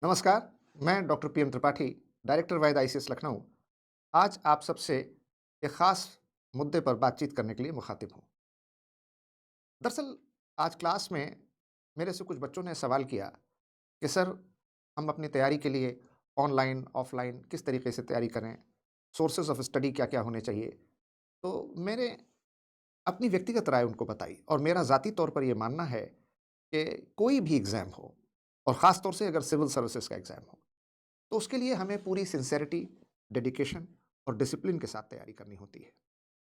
नमस्कार, मैं doctor PM Tripathi, director वैद ICS Lucknow. आज आप सबसे एक ख़ास मुद्दे पर बातचीत करने के लिए मुख़ातिब हूँ। दरअसल आज क्लास में मेरे से कुछ बच्चों ने सवाल किया कि सर, हम अपनी तैयारी के लिए ऑनलाइन, ऑफ़लाइन किस तरीके से तैयारी करें? सोर्सेज़ ऑफ़ स्टडी क्या-क्या होने चाहिए? तो मैंने अपनी व्यक्तिगत राय उनको बताई और मेरा ज़ाती तौर पर ये मानना है कि कोई भी एग्ज़ाम हो और ख़ास तौर से अगर सिविल सर्विसेज़ का एग्ज़ाम हो, तो उसके लिए हमें पूरी सिंसेरिटी, डेडिकेशन और डिसिप्लिन के साथ तैयारी करनी होती है।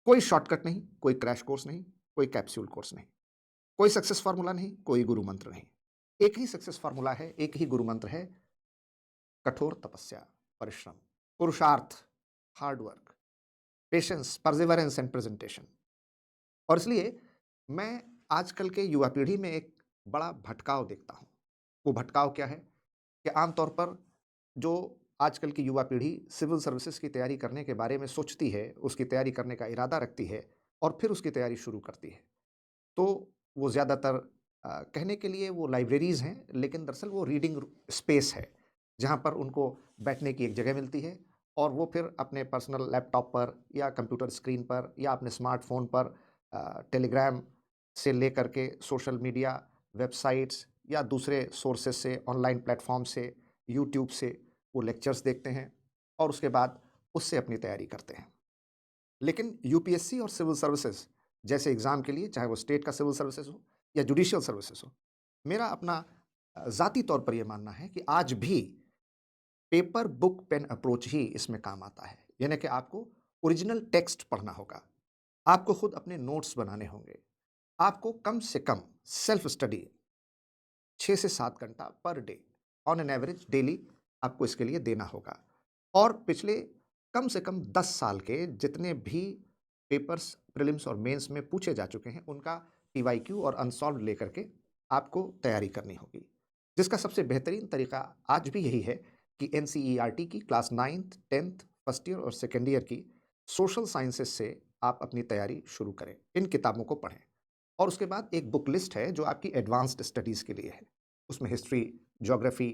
कोई शॉर्टकट नहीं, कोई क्रैश कोर्स नहीं, कोई कैप्सूल कोर्स नहीं, कोई सक्सेस फ़ॉर्मूला नहीं, कोई गुरु मंत्र नहीं। एक ही सक्सेस फ़ॉर्मूला है, एक ही गुरु मंत्र है, कठोर तपस्या, परिश्रम, पुरुषार्थ, hard work, patience, Perseverance and presentation. और इसलिए मैं आजकल के युवा पीढ़ी में एक बड़ा भटकाव देखता हूँ। वो भटकाव क्या है कि आम तौर पर जो आजकल की युवा पीढ़ी सिविल सर्विसेज़ की तैयारी करने के बारे में सोचती है, उसकी तैयारी करने का इरादा रखती है और फिर उसकी तैयारी शुरू करती है। तो वो ज़्यादातर कहने के लिए वो लाइब्रेरीज़ हैं, लेकिन दरअसल वो रीडिंग स्पेस है, जहाँ पर उनको बैठने की एक जगह मिलती है और वो फिर अपने पर्सनल लैपटॉप पर या कंप्यूटर स्क्रीन पर या अपने स्मार्टफ़ोन पर टेलीग्राम से लेकर के सोशल मीडिया, वेबसाइट्स या दूसरे सोर्सेज़ से, ऑनलाइन प्लेटफ़ॉर्म से, यूट्यूब से वो लेक्चर्स देखते हैं और उसके बाद उससे अपनी तैयारी करते हैं। लेकिन यूपीएससी और सिविल सर्विसेज़ जैसे एग्ज़ाम के लिए, चाहे वो स्टेट का सिविल सर्विसेज़ हो या जुडिशियल सर्विसेज़ हो, मेरा अपना ज़ाती तौर पर ये मानना है कि आज भी पेपर, बुक, पेन अप्रोच ही इसमें काम आता है। यानी कि आपको ओरिजिनल टेक्स्ट पढ़ना होगा, आपको खुद अपने नोट्स बनाने होंगे, आपको कम से कम सेल्फ स्टडी 6 से 7 घंटा per day on an average daily आपको इसके लिए देना होगा। और पिछले कम से कम 10 साल के जितने भी पेपर्स प्रीलिम्स और मेंस में पूछे जा चुके हैं, उनका पीवाईक्यू और अनसॉल्व्ड लेकर के आपको तैयारी करनी होगी। जिसका सबसे बेहतरीन तरीका आज भी यही है कि एनसीईआरटी की class 9th, 10th, first year और सेकंड ईयर की सोशल साइंसेज़ से आप अपनी तैयारी शुरू करें। इन किताबों को पढ़ें। और उसके बाद एक बुक लिस्ट है जो आपकी एडवांस्ड स्टडीज़ के लिए है। उसमें history, geography,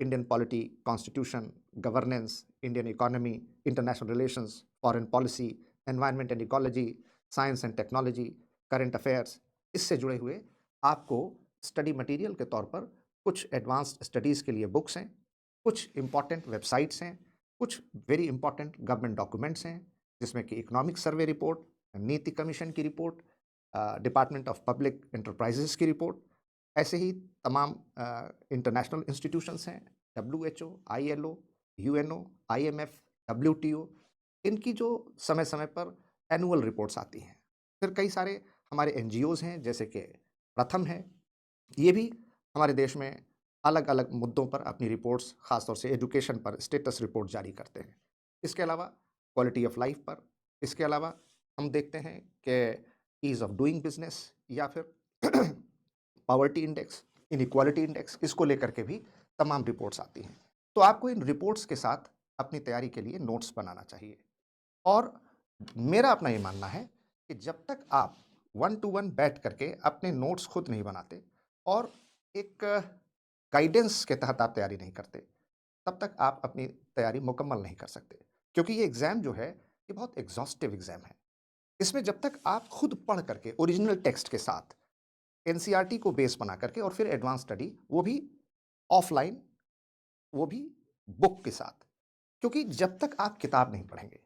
Indian polity, constitution, governance, Indian economy, international relations, foreign policy, environment and ecology, science and technology, current affairs, इससे जुड़े हुए आपको स्टडी मटेरियल के तौर पर कुछ एडवांस्ड स्टडीज़ के लिए बुक्स हैं, कुछ इम्पॉर्टेंट वेबसाइट्स हैं, कुछ वेरी इम्पॉर्टेंट गवर्नमेंट डॉक्यूमेंट्स हैं, जिसमें कि इकोनॉमिक सर्वे रिपोर्ट, नीति कमीशन की report, department of public enterprises की रिपोर्ट, ऐसे ही तमाम इंटरनेशनल इंस्टीट्यूशंस हैं, WHO, ILO, UNO, IMF, WTO, इनकी जो समय-समय पर एनुअल रिपोर्ट्स आती हैं। फिर कई सारे हमारे एनजीओज़ हैं, जैसे कि प्रथम है, ये भी हमारे देश में अलग-अलग मुद्दों पर अपनी रिपोर्ट्स, ख़ास तौर से एजुकेशन पर स्टेटस रिपोर्ट जारी करते हैं। इसके अलावा क्वालिटी ऑफ लाइफ़ पर, इसके अलावा हम देखते हैं कि ईज़ ऑफ डूइंग बिज़नेस या फिर पॉवर्टी इंडेक्स, इनइक्वालिटी इंडेक्स, इसको लेकर के भी तमाम रिपोर्ट्स आती हैं। तो आपको इन रिपोर्ट्स के साथ अपनी तैयारी के लिए नोट्स बनाना चाहिए। और मेरा अपना ये मानना है कि जब तक आप वन टू वन बैठ करके अपने नोट्स खुद नहीं बनाते और एक गाइडेंस के तहत आप तैयारी नहीं करते, तब तक आप अपनी तैयारी मुकम्मल नहीं कर सकते। क्योंकि ये एग्ज़ाम जो है, ये बहुत एग्ज़ॉस्टिव एग्ज़ाम है। इसमें जब तक आप खुद पढ़ करके ओरिजिनल टेक्स्ट के साथ एनसीईआरटी को बेस बना करके और फिर एडवांस स्टडी, वो भी ऑफ़लाइन, वो भी बुक के साथ। क्योंकि जब तक आप किताब नहीं पढ़ेंगे,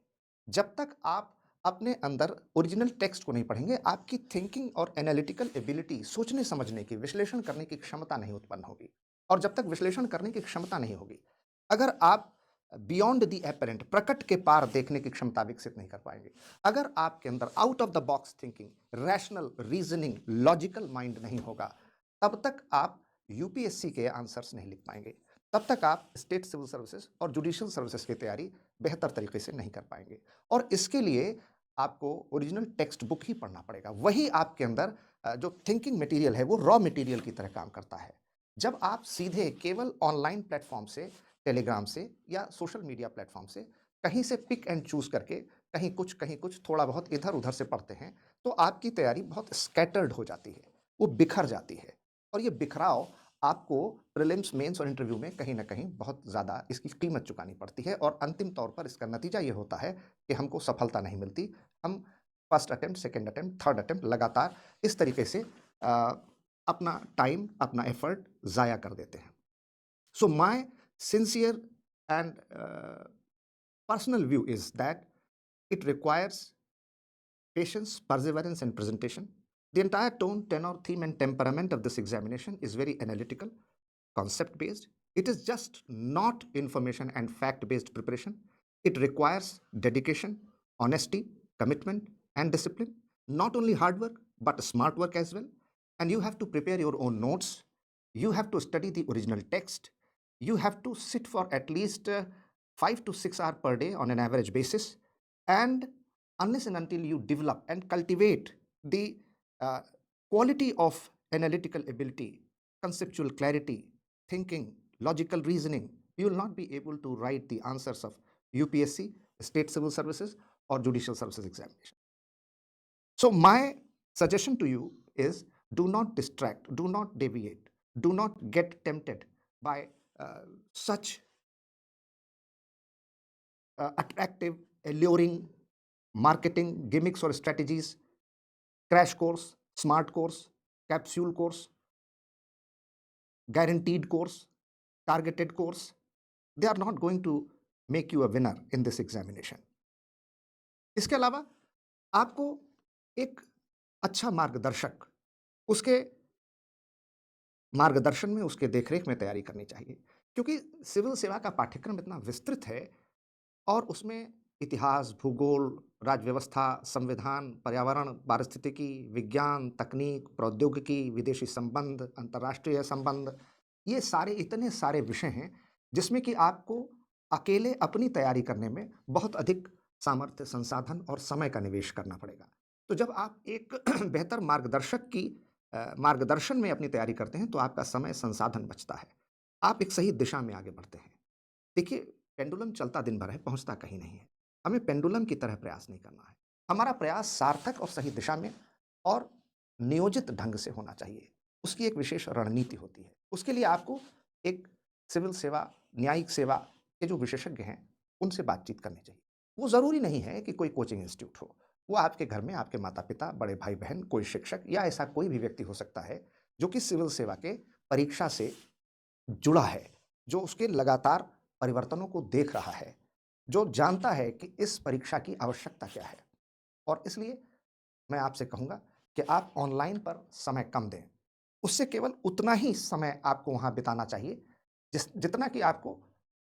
जब तक आप अपने अंदर ओरिजिनल टेक्स्ट को नहीं पढ़ेंगे, आपकी थिंकिंग और एनालिटिकल एबिलिटी, सोचने-समझने की, विश्लेषण करने की क्षमता नहीं उत्पन्न होगी। और जब तक विश्लेषण करने की क्षमता नहीं होगी, अगर आप बियॉन्ड द एपरेंट, प्रकट के पार देखने की क्षमता विकसित नहीं कर पाएँगे, अगर आपके अंदर out of the box thinking, rational reasoning, logical mind नहीं होगा, तब तक आप यूपीएससी के आंसर्स नहीं लिख पाएँगे। तब तक आप स्टेट सिविल सर्विसेज़ और जुडिशियल सर्विसेज़ की तैयारी बेहतर तरीके से नहीं कर पाएँगे। और इसके लिए आपको ओरिजिनल टेक्स्ट बुक ही पढ़ना पड़ेगा। वही आपके अंदर जो थिंकिंग मटेरियल है, वो रॉ मटेरियल की तरह काम करता है। जब आप सीधे केवल ऑनलाइन प्लेटफ़ॉर्म से, टेलीग्राम से या सोशल मीडिया प्लेटफ़ॉर्म से कहीं से पिक एंड चूज़ करके कहीं कुछ थोड़ा बहुत इधर-उधर से पढ़ते हैं, तो आपकी तैयारी बहुत स्कैटर्ड हो जाती है, वो बिखर जाती है। और ये बिखराव आपको प्रीलिम्स, मेंस और इंटरव्यू में कहीं न कहीं बहुत ज़्यादा इसकी कीमत चुकानी पड़ती है और अंतिम तौर पर इसका नतीजा ये होता है कि हमको सफलता नहीं मिलती। हम first attempt, second attempt, third attempt लगातार इस तरीके से अपना टाइम, अपना एफर्ट ज़ाया कर देते हैं। So my sincere and personal view is that it requires patience, perseverance, and presentation. The entire tone, tenor, theme, and temperament of this examination is very analytical, concept based. It is just not information and fact based preparation. It requires dedication, honesty, commitment, and discipline. Not only hard work, but smart work as well. And you have to prepare your own notes. You have to study the original text. You have to sit for at least 5 to 6 hours per day on an average basis. And unless and until you develop and cultivate the uh, quality of analytical ability, conceptual clarity, thinking, logical reasoning, you will not be able to write the answers of UPSC, state civil services, or judicial services examination. So my suggestion to you is do not distract, do not deviate, do not get tempted by such attractive, alluring marketing gimmicks or strategies, crash course, smart course, capsule course, guaranteed course, targeted course. They are not going to make you a winner in this examination. इसके अलावा आपको एक अच्छा मार्गदर्शक, उसके मार्गदर्शन में, उसके देखरेख में तैयारी करनी चाहिए, क्योंकि सिविल सेवा का पाठ्यक्रम इतना विस्तृत है और उसमें इतिहास, भूगोल, राज्य व्यवस्था, संविधान, पर्यावरण, पारिस्थितिकी, विज्ञान, तकनीक, प्रौद्योगिकी, विदेशी संबंध, अंतर्राष्ट्रीय संबंध, ये सारे इतने सारे विषय हैं जिसमें कि आपको अकेले अपनी तैयारी करने में बहुत अधिक सामर्थ्य, संसाधन और समय का निवेश करना पड़ेगा। तो जब आप एक बेहतर मार्गदर्शक की मार्गदर्शन में अपनी तैयारी करते हैं तो आपका समय, संसाधन बचता है। आप एक सही दिशा में आगे बढ़ते हैं। देखिए, पेंडुलम चलता दिन भर है, पहुँचता कहीं नहीं है। हमें पेंडुलम की तरह प्रयास नहीं करना है। हमारा प्रयास सार्थक और सही दिशा में और नियोजित ढंग से होना चाहिए। उसकी एक विशेष रणनीति होती है। उसके लिए आपको एक सिविल सेवा, न्यायिक सेवा के जो विशेषज्ञ हैं, उनसे बातचीत करनी चाहिए। वो ज़रूरी नहीं है कि कोई कोचिंग इंस्टीट्यूट हो। वो आपके घर में आपके माता-पिता, बड़े भाई-बहन, कोई शिक्षक या ऐसा कोई भी व्यक्ति हो सकता है, जो कि सिविल सेवा के परीक्षा से जुड़ा है, जो उसके लगातार परिवर्तनों को देख रहा है, जो जानता है कि इस परीक्षा की आवश्यकता क्या है। और इसलिए मैं आपसे कहूँगा कि आप ऑनलाइन पर समय कम दें। उससे केवल उतना ही समय आपको वहाँ बिताना चाहिए जितना कि आपको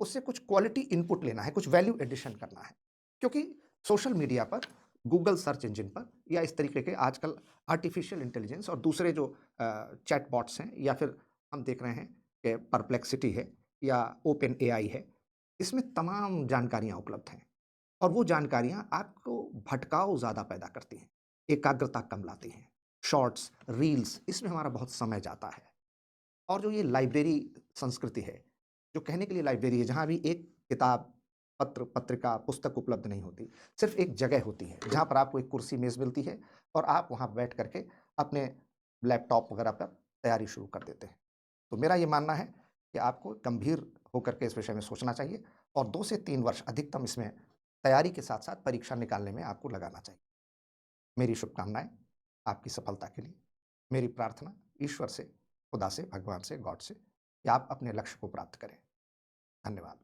उससे कुछ क्वालिटी इनपुट लेना है, कुछ वैल्यू एडिशन करना है। क्योंकि सोशल मीडिया पर, गूगल सर्च इंजन पर या इस तरीके के आजकल आर्टिफिशियल इंटेलिजेंस और दूसरे जो चैट बॉट्स हैं, या फिर हम देख रहे हैं कि परप्लेक्सिटी है या ओपन एआई है, इसमें तमाम जानकारियाँ उपलब्ध हैं और वो जानकारियाँ आपको भटकाव ज़्यादा पैदा करती हैं, एकाग्रता कम लाती हैं। शॉर्ट्स, रील्स, इसमें हमारा बहुत समय जाता है। और जो ये लाइब्रेरी संस्कृति है, जो कहने के लिए लाइब्रेरी है, जहाँ भी एक किताब, पत्र, पत्रिका, पुस्तक उपलब्ध नहीं होती, सिर्फ़ एक जगह होती है, जहाँ पर आपको एक कुर्सी मेज़ मिलती है और आप वहाँ बैठ कर के अपने लैपटॉप वगैरह पर तैयारी शुरू कर देते हैं। तो मेरा ये मानना है कि आपको गंभीर होकर के इस विषय में सोचना चाहिए और 2 से 3 वर्ष अधिकतम इसमें तैयारी के साथ-साथ परीक्षा निकालने में आपको लगाना चाहिए। मेरी शुभकामनाएँ आपकी सफलता के लिए। मेरी प्रार्थना ईश्वर से, खुदा से, भगवान से, गॉड से कि आप अपने लक्ष्य को प्राप्त करें। धन्यवाद।